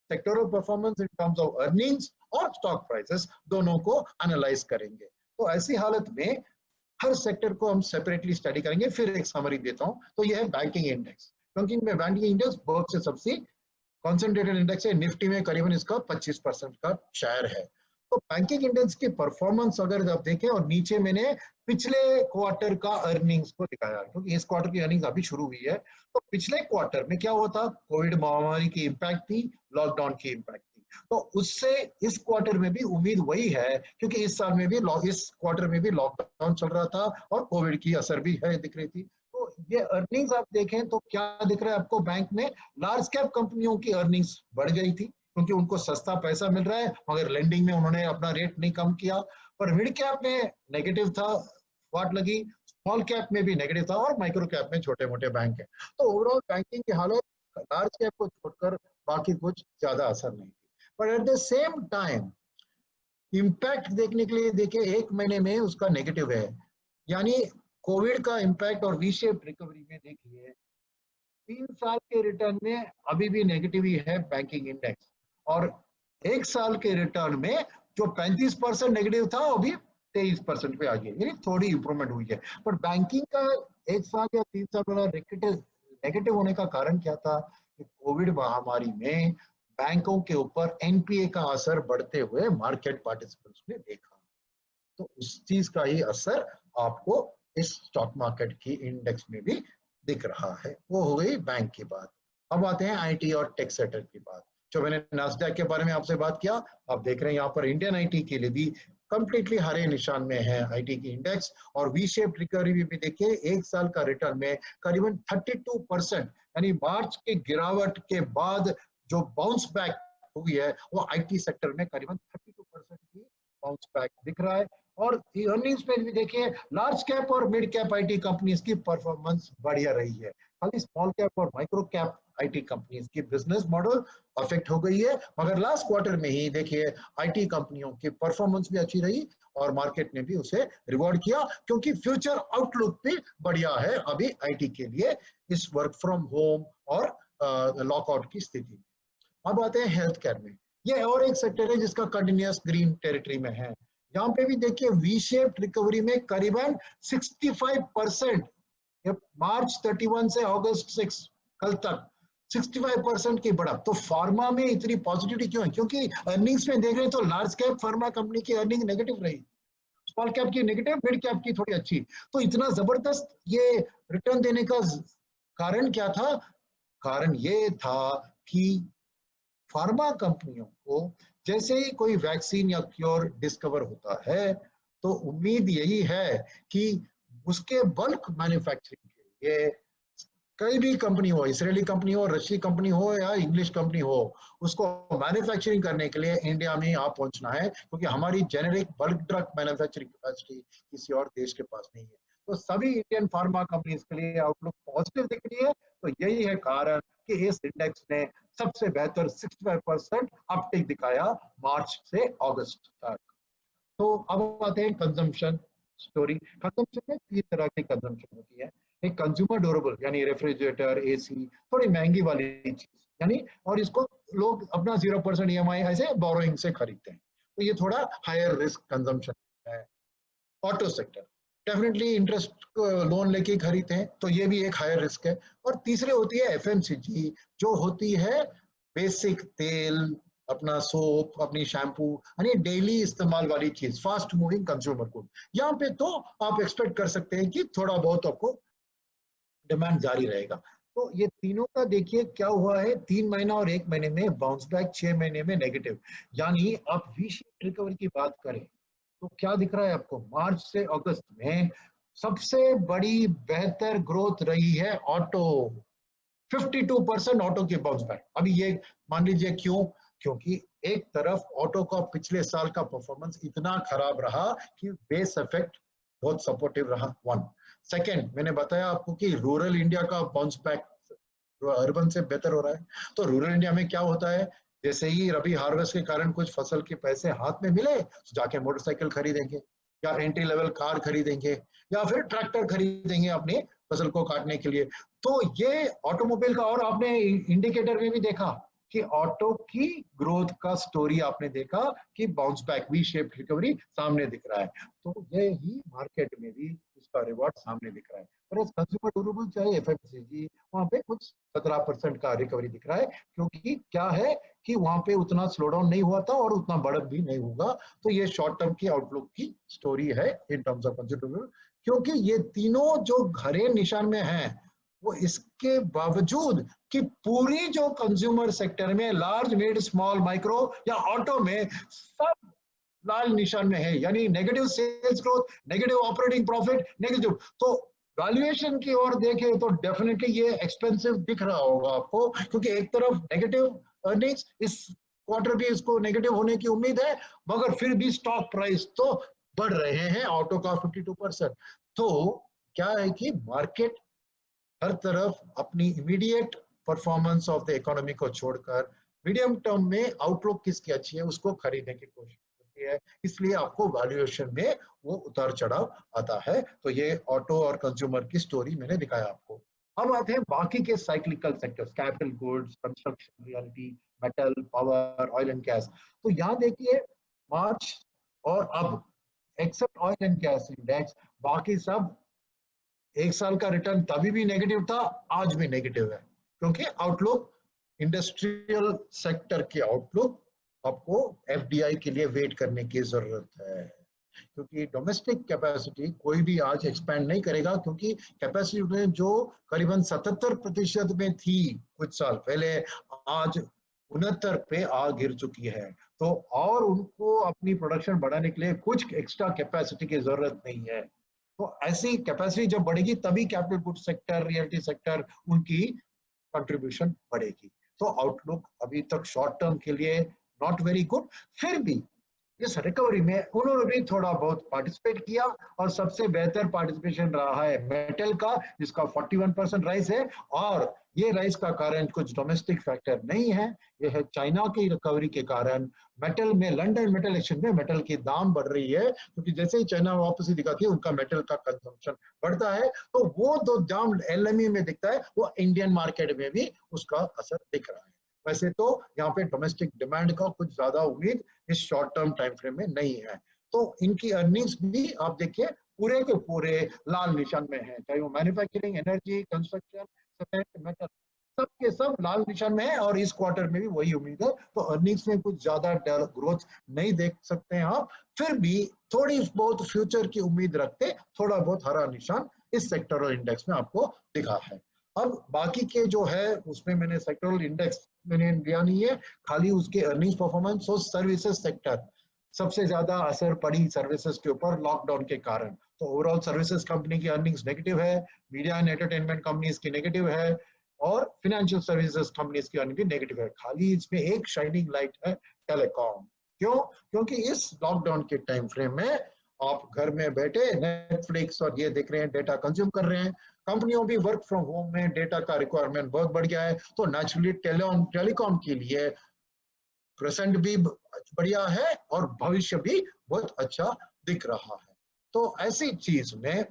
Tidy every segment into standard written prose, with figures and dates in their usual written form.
Sectoral performance in terms of earnings और stock prices दोनों को एनालाइज करेंगे। तो ऐसी हालत में हर सेक्टर को हम सेपरेटली स्टडी करेंगे। फिर एक समरी देता हूं, तो यह है बैंकिंग इंडेक्स, क्योंकि में बैंकिंग इंडेक्स बहुत से सबसे कॉन्सेंट्रेटेड इंडेक्स है। निफ्टी में करीबन इसका 25% का शेयर है। तो बैंकिंग इंडेक्स की परफॉर्मेंस अगर आप देखें, और नीचे मैंने पिछले क्वार्टर का अर्निंग्स को दिखाया, क्योंकि इस क्वार्टर की अर्निंग्स अभी शुरू हुई है। तो पिछले क्वार्टर में क्या हुआ था, कोविड महामारी की इंपैक्ट थी, लॉकडाउन की इंपैक्ट थी। तो उससे इस क्वार्टर में भी उम्मीद वही है, क्योंकि इस साल में भी इस क्वार्टर में भी लॉकडाउन चल रहा था और कोविड की असर भी है दिख रही थी। तो ये अर्निंग्स आप देखें तो क्या दिख रहा है आपको, बैंक में लार्ज कैप कंपनियों की अर्निंग्स बढ़ गई थी, क्योंकि उनको सस्ता पैसा मिल रहा है, मगर लेंडिंग में उन्होंने अपना रेट नहीं कम किया। पर मिड कैप में नेगेटिव था, वाट लगी, स्मॉल कैप में भी नेगेटिव था, और माइक्रो कैप में छोटे मोटे बैंक है। तो ओवरऑल बैंकिंग की हालत लार्ज कैप को छोड़कर बाकी कुछ ज्यादा असर नहीं थी। पर at the same time impact देखने के लिए देखिए, एक महीने में उसका नेगेटिव है, यानी कोविड का इम्पैक्ट और वी शेप रिकवरी में देखिए 3 साल के रिटर्न में अभी भी नेगेटिव ही है बैंकिंग इंडेक्स, और 1 साल के रिटर्न में जो 35% नेगेटिव था अभी 23% पे आ गया, यानी थोड़ी इंप्रूवमेंट हुई है। पर बैंकिंग का 1 साल या 3 साल वाला नेगेटिव होने का कारण क्या था कि कोविड महामारी में बैंकों के ऊपर एनपीए का असर बढ़ते हुए मार्केट पार्टिसिपेंट्स ने देखा। तो उस चीज का ही असर आपको इस स्टॉक मार्केट की इंडेक्स में भी दिख रहा है। वो हो गई बैंक की बात। अब आते हैं आईटी और टेक सेक्टर की बात। जो मैंने नास्डैक के बारे में आपसे बात किया, आप देख रहे हैं यहाँ पर इंडियन आईटी के लिए भी कंप्लीटली हरे निशान में है आईटी की इंडेक्स, और वी शेप रिकवरी भी देखिए 1 साल का रिटर्न में करीबन 32%, यानी मार्च के गिरावट के बाद जो बाउंस बैक हुई है वो आईटी सेक्टर में करीबन 32% की बाउंस बैक दिख रहा है। और अर्निंग्स पे भी देखिए लार्ज कैप और मिड कैप आईटी कंपनीज की परफॉर्मेंस बढ़िया रही है, खाली स्मॉल कैप और माइक्रो कैप आईटी कंपनीज की बिजनेस मॉडल अफेक्ट हो गई है। मगर लास्ट क्वार्टर में ही देखिए आईटी कंपनियों की परफॉर्मेंस भी अच्छी रही और मार्केट ने भी उसे रिवॉर्ड किया, क्योंकि फ्यूचर आउटलुक भी बढ़िया है अभी आईटी के लिए इस वर्क फ्रॉम होम और लॉकआउट की स्थिति। अब आते हैं हेल्थ केयर में। ये और एक सेक्टर है जिसका कंटिन्यूअस ग्रीन टेरिटरी में है। यहाँ पे भी देखिए वी शेप्ड रिकवरी में करीबन 65%, मार्च 31 से अगस्त 6 कल तक 65% की बढ़त। तो फार्मा में इतनी पॉजिटिविटी क्यों है, क्योंकि अर्निंग्स में देख रहे हैं तो लार्ज कैप फार्मा कंपनी की अर्निंग नेगेटिव रही, स्मॉल कैप की नेगेटिव, मिड कैप की थोड़ी अच्छी। तो इतना जबरदस्त ये रिटर्न देने का कारण क्या था, कारण ये था कि फार्मा कंपनियों को जैसे ही कोई वैक्सीन या क्योर डिस्कवर होता है तो उम्मीद यही है कि उसके बल्क मैन्युफैक्चरिंग के लिए कोई भी कंपनी हो, इसराइली कंपनी हो, रशियन कंपनी हो या इंग्लिश कंपनी हो, उसको मैन्युफैक्चरिंग करने के लिए इंडिया में आप पहुंचना है, क्योंकि हमारी generic bulk drug manufacturing capacity किसी और देश के पास नहीं है। तो सभी इंडियन फार्मा कंपनीज के लिए आउटलुक पॉजिटिव दिख रही है। तो यही है कारण कि इस इंडेक्स ने सबसे बेहतर 65% अपटिक दिखाया मार्च से अगस्त तक। तो अब आते हैं कंजम्पशन स्टोरी। कंजम्पशन में 3 तरह की कंजम्पशन होती है। एक कंज्यूमर ड्यूरेबल, यानी रेफ्रिजरेटर, एसी, थोड़ी महंगी वाली चीज, यानी और इसको लोग अपना 0% ईएमआई ऐसे बोरोइंग से खरीदते हैं, तो ये थोड़ा हायर रिस्क कंजम्पशन है। Auto sector definitely interest loan लेके खरीदते हैं, तो ये भी एक हायर रिस्क है। और तीसरे होती है एफएमसीजी, जो होती है बेसिक तेल, अपना सोप, अपनी शैम्पू, यानी डेली इस्तेमाल वाली चीज, फास्ट मूविंग कंज्यूमर गुड। यहाँ पे तो आप एक्सपेक्ट कर सकते हैं कि थोड़ा बहुत आपको डिमांड जारी रहेगा। तो ये तीनों का देखिए क्या हुआ है, 3 महीना और 1 महीने में बाउंस बैक, 6 महीने में नेगेटिव। यानी आप वी शेप रिकवरी की बात करें तो क्या दिख रहा है आपको, मार्च से अगस्त में सबसे बड़ी बेहतर ग्रोथ रही है ऑटो, 52% ऑटो की बाउंस बैक। अभी ये मान लीजिए क्यों, क्योंकि एक तरफ ऑटो का पिछले साल का परफॉर्मेंस इतना खराब रहा कि बेस इफेक्ट बहुत सपोर्टिव रहा, 1। सेकेंड, मैंने बताया आपको कि रूरल इंडिया का बाउंस बैक अर्बन से बेहतर हो रहा है। तो रूरल इंडिया में क्या होता है, जैसे ही रबी हार्वेस्ट के कारण कुछ फसल के पैसे हाथ में मिले तो जाके मोटरसाइकिल खरीदेंगे या एंट्री लेवल कार खरीदेंगे या फिर ट्रैक्टर खरीदेंगे अपनी फसल को काटने के लिए। तो ये ऑटोमोबाइल का, और आपने इंडिकेटर में भी देखा कि ऑटो की ग्रोथ का स्टोरी आपने देखा कि bounce back V shape recovery सामने दिख रहा है, तो ये ही मार्केट में भी उसका रिवॉर्ड सामने दिख रहा है। पर कंज्यूमर ड्यूरेबल चाहे एफएमसीजी, वहां पे कुछ 17% का रिकवरी दिख रहा है, क्योंकि क्या है कि वहां पे उतना स्लो डाउन नहीं हुआ था और उतना बढ़त भी नहीं होगा। तो ये शॉर्ट टर्म की आउटलुक की स्टोरी है इन टर्म्स ऑफ कंज्यूमर, क्योंकि ये तीनों जो घरे निशान में हैं, वो इसके बावजूद कि पूरी जो कंज्यूमर सेक्टर में लार्ज मिड स्मॉल माइक्रो या ऑटो में सब लाल निशान में है, यानी negative sales growth, negative operating profit, negative. तो वैल्यूएशन की ओर देखें तो डेफिनेटली ये एक्सपेंसिव दिख रहा होगा आपको, क्योंकि एक तरफ नेगेटिव अर्निंग्स, इस क्वार्टर भी इसको नेगेटिव होने की उम्मीद है, मगर फिर भी स्टॉक प्राइस तो बढ़ रहे हैं, ऑटो का 52%। तो क्या है कि मार्केट हर तरफ अपनी immediate performance of the economy को छोड़कर मीडियम टर्म में आउटलुक किसकी अच्छी है उसको खरीदने की कोशिश करती है, इसलिए आपको वैल्यूएशन में वो उतार चढ़ाव आता है। तो ये ऑटो और कंज्यूमर की स्टोरी मैंने दिखाया आपको। अब आते हैं बाकी के cyclical sectors, capital goods, construction, reality, metal, power, oil and gas. तो यहाँ देखिए मार्च और अब except oil and gas index, बाकी सब एक साल का रिटर्न तभी भी नेगेटिव था, आज भी नेगेटिव है, क्योंकि आउटलुक इंडस्ट्रियल सेक्टर की आउटलुक आपको एफडीआई के लिए वेट करने की जरूरत है, क्योंकि डोमेस्टिक कैपेसिटी कोई भी आज एक्सपैंड नहीं करेगा, क्योंकि कैपेसिटी जो करीबन 77% में थी कुछ साल पहले, आज 69 पे आ गिर चुकी है। तो और उनको अपनी प्रोडक्शन बढ़ाने के लिए कुछ एक्स्ट्रा कैपेसिटी की जरूरत नहीं है। तो ऐसी कैपेसिटी जब बढ़ेगी तभी capital goods sector, realty sector, उनकी कंट्रीब्यूशन बढ़ेगी। तो आउटलुक अभी तक शॉर्ट टर्म के लिए नॉट वेरी गुड। फिर भी इस रिकवरी में उन्होंने भी थोड़ा बहुत पार्टिसिपेट किया, और सबसे बेहतर पार्टिसिपेशन रहा है मेटल का, जिसका 41% राइज है। और ये राइज का कारण कुछ डोमेस्टिक फैक्टर नहीं है, ये है चाइना की रिकवरी के कारण। मेटल में लंदन मेटल एक्सचेंज में मेटल की दाम बढ़ रही है, क्योंकि जैसे ही चाइना वापसी दिखाती है उनका मेटल का कंजम्पशन बढ़ता है, तो वो जो दाम एलएमई में दिखता है वो इंडियन मार्केट में भी उसका असर दिख रहा है। वैसे तो यहाँ पे डोमेस्टिक डिमांड का कुछ ज्यादा उम्मीद इस शॉर्ट टर्म टाइम फ्रेम में नहीं है। तो इनकी अर्निंग्स भी आप देखिए पूरे के पूरे लाल निशान में है, चाहे वो manufacturing, energy, construction, cement, metal, सब के सब लाल निशान में है, और इस क्वार्टर में भी वही उम्मीद है। तो अर्निंग्स में कुछ ज्यादा ग्रोथ नहीं देख सकते हैं आप, फिर भी थोड़ी बहुत फ्यूचर की उम्मीद रखते थोड़ा बहुत हरा निशान इस सेक्टरल इंडेक्स में आपको दिखा है। अब बाकी के जो है उसमें मैंने सेक्टरल इंडेक्स मैंने लिया नहीं है, खाली उसके अर्निंग्स परफॉर्मेंस और सर्विसेज सेक्टर, सबसे ज्यादा असर पड़ी सर्विसेज के ऊपर लॉकडाउन के कारण। तो ओवरऑल सर्विसेज कंपनी की अर्निंग्स नेगेटिव है, मीडिया एंड एंटरटेनमेंट कंपनीज की नेगेटिव है, और फाइनेंशियल सर्विसेज कंपनीज की अर्निंग भी नेगेटिव है। खाली इसमें एक शाइनिंग लाइट है टेलीकॉम। क्यों? क्योंकि इस लॉकडाउन के टाइम फ्रेम में आप घर में बैठे नेटफ्लिक्स और ये देख रहे हैं, डेटा कंज्यूम कर रहे हैं, कंपनियों भी वर्क फ्रॉम होम में डेटा का रिक्वायरमेंट बहुत बढ़ गया है, तो नेचुरली टेलीकॉम के लिए प्रेजेंट भी बढ़िया है और भविष्य भी बहुत अच्छा दिख रहा है। तो ऐसी चीज में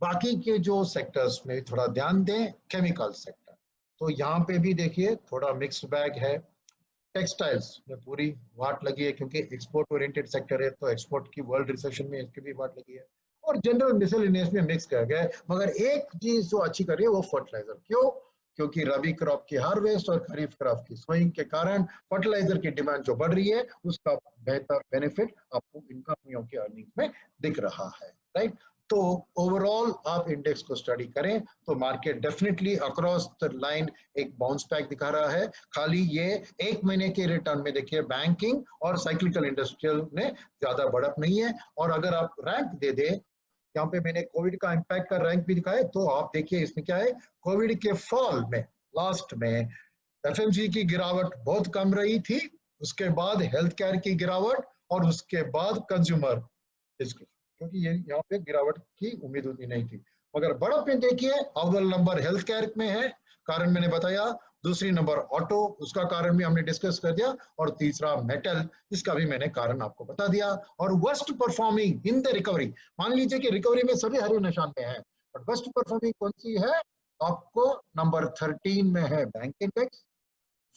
बाकी के जो सेक्टर्स में थोड़ा ध्यान दें। केमिकल सेक्टर, तो यहाँ पे भी देखिए थोड़ा मिक्स्ड बैग है। टेक्सटाइल्स में पूरी वाट लगी है, क्योंकि एक्सपोर्ट ओरिएंटेड सेक्टर है, तो एक्सपोर्ट की वर्ल्ड रिसेशन में इसकी भी वाट लगी है, और जनरल मिसलेनियस में मिक्स कर गया है। मगर एक चीज जो अच्छी कर रही है वो फर्टिलाइजर। क्यों? क्योंकि रबी क्रॉप की हार्वेस्ट और खरीफ क्रॉप की सोइंग के कारण फर्टिलाइजर की डिमांड जो बढ़ रही है उसका बेहतर बेनिफिट आपको इन कंपनियों की अर्निंग में दिख रहा है, राइट। तो ओवरऑल आप इंडेक्स को स्टडी करें तो market definitely across the line एक बाउंस बैक दिखा रहा है। खाली ये एक महीने के रिटर्न में देखिए बैंकिंग और साइक्लिकल इंडस्ट्रियल में ज्यादा बढ़त नहीं है। और अगर आप रैंक दे दे, यहाँ पे मैंने कोविड का इंपैक्ट का रैंक भी दिखाया, तो आप देखिए इसमें क्या है, कोविड के फॉल में लास्ट में एफएमजी की गिरावट बहुत कम रही थी, उसके बाद हेल्थ केयर की गिरावट, और उसके बाद कंज्यूमर, क्योंकि ये यहाँ पे गिरावट की उम्मीद उतनी नहीं थी। मगर बढ़त में देखिए अव्वल नंबर हेल्थ केयर में है, कारण मैंने बताया, दूसरी नंबर ऑटो, उसका कारण भी हमने डिस्कस कर दिया, और तीसरा मेटल, इसका भी मैंने कारण आपको बता दिया। और worst performing in the recovery, मान लीजिए कि रिकवरी में सभी हरे निशान में है, बट वर्स्ट परफॉर्मिंग कौन सी है? आपको नंबर 13 में है बैंक इंडेक्स,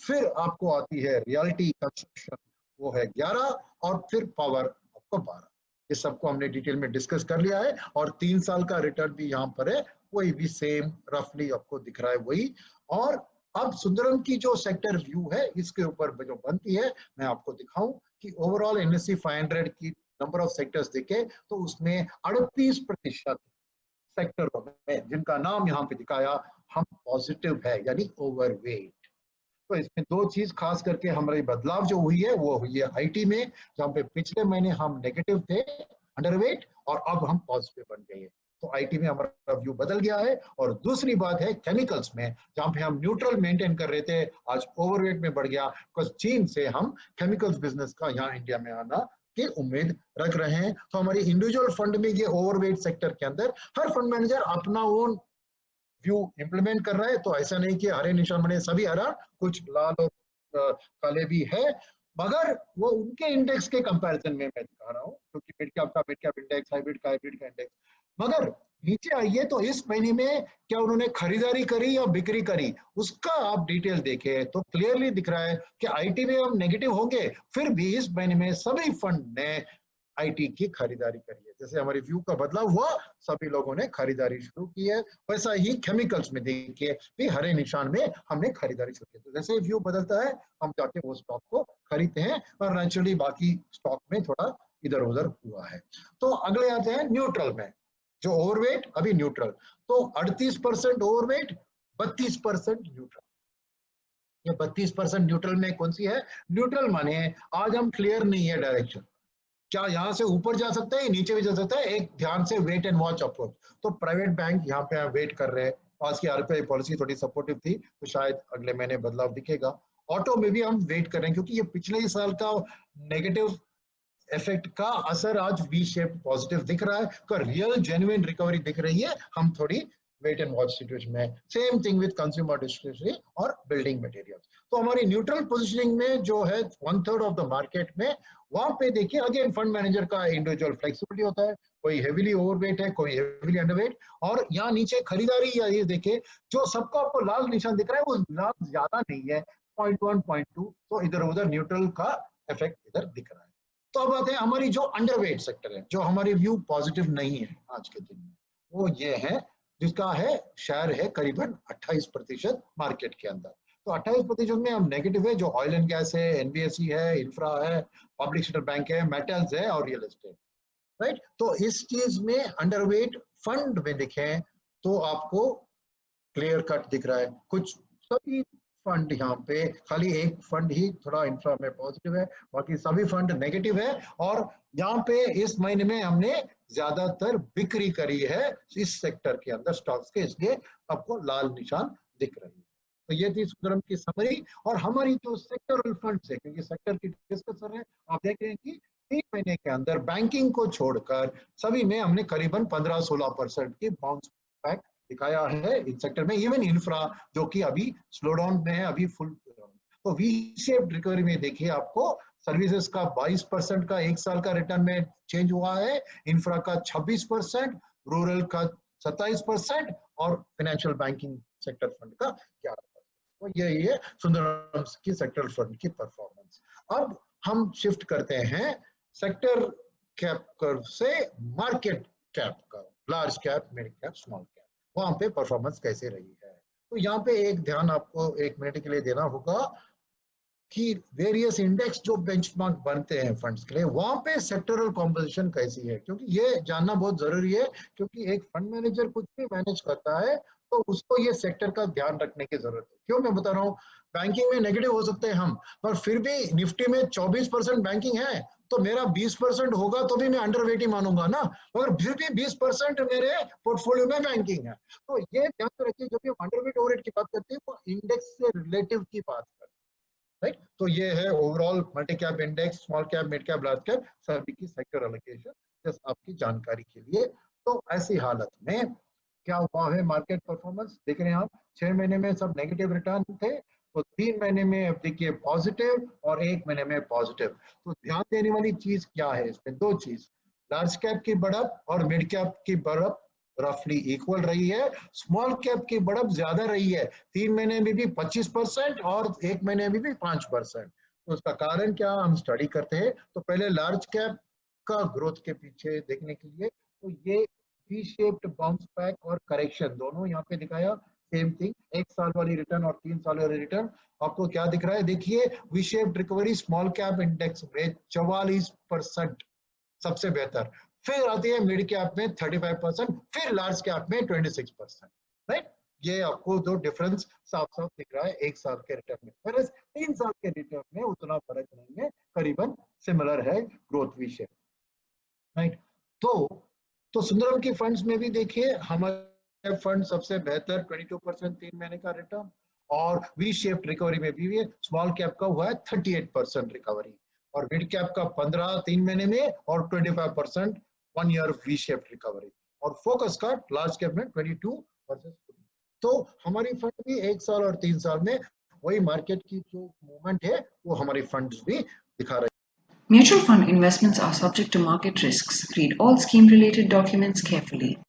फिर आपको आती है रियल्टी कंस्ट्रक्शन, वो है 11, और फिर पावर आपको 12। ये सबको हमने डिटेल में डिस्कस कर लिया है, और 3 साल का रिटर्न भी यहाँ पर है, वही भी सेम रफली आपको दिख रहा है वही। और अब सुंदरम की जो सेक्टर व्यू है इसके ऊपर जो बनती है, मैं आपको दिखाऊं कि ओवरऑल NSE 500 की नंबर ऑफ सेक्टर्स देखे तो उसमें 38% सेक्टरों में जिनका नाम यहाँ पे दिखाया हम पॉजिटिव है, यानी ओवरवेट। तो इसमें दो चीज खास करके हमारी बदलाव जो हुई है वो हुई है आईटी में, जहाँ पे पिछले महीने हम नेगेटिव थे, अंडरवेट, और अब हम पॉजिटिव बन गए। तो आईटी में हमारा व्यू बदल गया है। और दूसरी बात है केमिकल्स में, जहाँ पे हम न्यूट्रल मेंटेन कर रहे थे, आज ओवरवेट में बढ़ गया, बिकॉज चीन से हम केमिकल्स बिजनेस का यहाँ इंडिया में आना की उम्मीद रख रहे हैं। तो हमारी इंडिविजुअल फंड में ये ओवरवेट सेक्टर के अंदर हर फंड मैनेजर अपना ओन व्यू इंप्लीमेंट कर रहा है। तो ऐसा नहीं कि हरे निशान बने सभी हरा, कुछ लाल और काले भी है, मगर वो उनके इंडेक्स के कंपैरिजन में मैं दिखा रहा हूँ, क्योंकि मिड कैप का मिड कैप इंडेक्स, हाइब्रिड का हाइब्रिड का इंडेक्स। मगर नीचे आइए तो इस महीने में क्या उन्होंने खरीदारी करी या बिक्री करी, उसका आप डिटेल देखें तो क्लियरली दिख रहा है कि आईटी में हम नेगेटिव होंगे, फिर भी इस महीने में सभी फंड ने आईटी की खरीदारी करी है। जैसे हमारे व्यू का बदलाव हुआ, सभी लोगों ने खरीदारी शुरू की है, वैसा ही केमिकल्स में देखिए भी हरे निशान में हमने खरीदारी शुरू की। तो जैसे व्यू बदलता है हम जाके वो स्टॉक को खरीदते हैं, और नेचुरली बाकी स्टॉक में थोड़ा इधर उधर हुआ है। तो अगले आते हैं न्यूट्रल में, जो ओवरवेट अभी न्यूट्रल। तो 38% ओवरवेट, 32% न्यूट्रल। ये 32% न्यूट्रल में कौन सी है? न्यूट्रल माने आज हम क्लियर नहीं है डायरेक्शन, क्या यहाँ से ऊपर जा सकता है, नीचे भी जा सकता है, एक ध्यान से वेट एंड वॉच अप्रोच। तो प्राइवेट बैंक यहाँ पे वेट कर रहे हैं, आज की आरबीआई पॉलिसी थोड़ी सपोर्टिव थी, तो शायद अगले महीने बदलाव दिखेगा। ऑटो में भी हम वेट कर रहे हैं, क्योंकि ये पिछले ही साल का नेगेटिव इफेक्ट का असर आज वी शेप पॉजिटिव दिख रहा है, तो रियल जेन्युइन रिकवरी दिख रही है। हम थोड़ी वेट एंड वॉच सिचुएशन में। Same thing with consumer discretionary और बिल्डिंग मटेरियल्स। तो हमारी न्यूट्रल पोजीशनिंग में जो है 1/3 ऑफ द मार्केट में, वहां पे देखिए अगेन फंड मैनेजर का इंडिविजुअल फ्लेक्सिबिलिटी होता है, कोई हेवीली ओवरवेट है, कोई हेवीली अंडरवेट। और यहाँ नीचे खरीदारी, या ये देखिए जो सबको आपको लाल निशान दिख रहा है वो लाल ज्यादा नहीं है, 0.1 0.2, तो इधर उधर न्यूट्रल का इफेक्ट इधर दिख रहा है। तो अब आते हैं हमारी जो अंडरवेट सेक्टर है, जो हमारी व्यू पॉजिटिव नहीं है आज के दिन में, वो ये है, जिसका है शेयर है करीबन 28% मार्केट के अंदर। तो 28% में हम नेगेटिव है, जो ऑयल एंड गैस है, एनबीएफसी है, इंफ्रा है, पब्लिक सेक्टर बैंक है, मेटल्स है और रियल एस्टेट, राइट। तो इस चीज में अंडरवेट फंड में देखें तो आपको क्लियर कट दिख रहा है। कुछ सभी फंड यहाँ पे, खाली एक फंड ही थोड़ा इंफ्रा में पॉजिटिव है, बाकी सभी फंड नेगेटिव है। और यहाँ पे इस महीने में हमने ज्यादातर बिक्री करी है इस सेक्टर के अंदर स्टॉक्स के, इसलिए आपको लाल निशान दिख रही है। तो ये थी सुंदरम की समरी। और हमारी जो सेक्टरल फंड है, क्योंकि सेक्टर की डिस्कशन है, आप देख रहे हैं कि 3 महीने के अंदर बैंकिंग को छोड़कर सभी में हमने करीबन 15-16% की बाउंस बैक दिखाया है इन सेक्टर में। इवन इंफ्रा जो कि अभी स्लो डाउन में है, अभी फुल। तो वी शेप्ड रिकवरी में देखिए आपको सर्विसेज का 22% का एक साल का रिटर्न में चेंज हुआ है, इंफ्रा का 26%, रूरल का 27% और फाइनेंशियल बैंकिंग सेक्टर फंड का 11%। तो ये सुंदरम की सेक्टर फंड की परफॉर्मेंस। अब हम शिफ्ट करते हैं सेक्टर कैप कर्व से मार्केट कैप का, large cap, mid cap, small cap, वहां पे परफॉर्मेंस कैसे रही है। तो यहाँ पे एक ध्यान आपको 1 मिनट के लिए देना होगा कि वेरियस इंडेक्स जो बेंचमार्क बनते हैं फंड्स के लिए, वहां पे सेक्टरल कॉम्पोजिशन कैसी है, क्योंकि ये जानना बहुत जरूरी है। क्योंकि एक फंड मैनेजर कुछ भी मैनेज करता है तो उसको ये सेक्टर का ध्यान रखने की जरूरत है। क्यों मैं बता रहा हूँ, बैंकिंग में नेगेटिव हो सकते हैं हम, पर फिर भी निफ्टी में 24% बैंकिंग है, तो मेरा 20% होगा तो भी मैं अंडरवेट ही मानूंगा ना, मगर फिर भी 20% मेरे पोर्टफोलियो में बैंकिंग है। तो ये ध्यान रखिए, जब भी अंडरवेट ओवरवेट की बात करते हैं वो इंडेक्स से रिलेटिव की बात करते हैं, राइट। तो ये है overall multi cap index, small cap, mid cap, large cap, सभी की सेक्टर एलोकेशन, जस्ट आपकी जानकारी के लिए। तो ऐसी हालत में क्या हुआ है, मार्केट परफॉर्मेंस देख रहे हैं आप, 6 महीने में सब नेगेटिव रिटर्न थे, तो 3 महीने में अब देखिए पॉजिटिव और 1 महीने में पॉजिटिव। तो ध्यान देने वाली चीज क्या है इसमें, दो चीज, लार्ज कैप की बढ़त और मिड कैप की बढ़त रफली इक्वल रही है। स्मॉल कैप की बढ़त ज्यादा रही है, 3 महीने में भी 25% और 1 महीने में भी 5%। तो उसका कारण क्या हम स्टडी करते हैं। तो पहले लार्ज कैप का ग्रोथ के पीछे देखने के लिए, तो ये वी शेप्ड बाउंस बैक और करेक्शन दोनों यहाँ पे दिखाया, सेम थिंग। 1 साल वाली रिटर्न और 3 साल वाली रिटर्न आपको क्या दिख रहा है, देखिए V shaped recovery small cap index में 44% सबसे बेहतर, फिर आती है मिड कैप में 35%, फिर लार्ज कैप में 26%, राइट। ये आपको दो डिफरेंस साफ साफ दिख रहा है 1 साल के रिटर्न में, पर 3 साल के रिटर्न में उतना फर्क नहीं है, करीबन सिमिलर है ग्रोथ वी शेप, राइट। तो सुंदरम की फंड्स में भी देखिए हमारे फंड सबसे बेहतर 22% 3 महीने का रिटर्न, और वी शेप्ड रिकवरी में भी स्मॉल कैप का हुआ है 38% रिकवरी, और मिड कैप का 15 3 महीने में और 25% 1 ईयर वी शेप्ड रिकवरी, और फोकस का लार्ज कैप में 22%। तो हमारी फंड भी 1 साल और 3 साल में वही मार्केट की जो मूवमेंट है वो हमारी फंड्स भी दिखा रहे हैं। Mutual fund investments are subject to market risks. Read all scheme-related documents carefully.